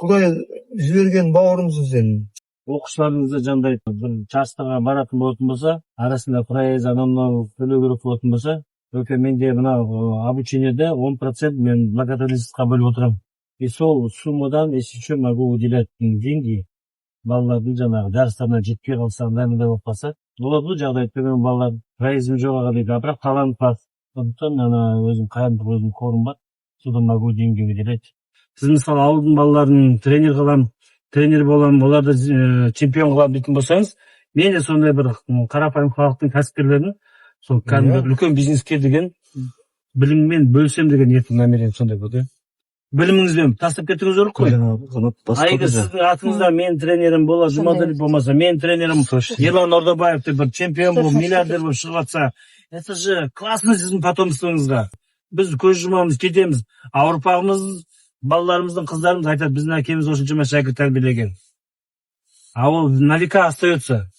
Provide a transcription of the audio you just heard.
Кудай жиберген бауырымсың сен. Окуучуларыңызды жандай бир чарчтыга баратын болотун болсо, арасында проезд анан төлөө керек болотун болсо, өкө менде мына обучениеде 10% мен благотворительностька бөлүп отурам. И сол суммадан если что могу уделять деньги балалардын жанагы дарыстарына жетпей калса, андай болуп калса, болот жагдай төмөн балалар проездим жок ага дейт, а бирок калганып калат. Ошондуктан өзүм кайрымдуулук өзүм корум бар. Судан могу деньги выделять. Сиз мисалы ауылдын балаларын тренер кылам, тренер болам, оларды чемпион кылам дейтин болсаңыз, мен де сондай бир карапайым халыктын кәсипкерлерин сол кәдимги үлкен бизнеске деген билиммен бөлсөм деген ниетим, намерением сондай болду. Билимиңизди таштап кетиңиз керек кой. Эгер сиздин атыңызда мен тренерим болот, Жумадалиев болмаса, мен тренерим Ерлан Ордобаев деп бир чемпион болуп, миллиардер болуп чыгып атса, это же классно сиздин потомствоңузга. Биз көз жумабыз, кетебиз. А урпагыбыз, балаларымыздын, кыздарыбыз айтат, биздин акебиз ошончо шакирт тарбиелеген. А ол на века остается.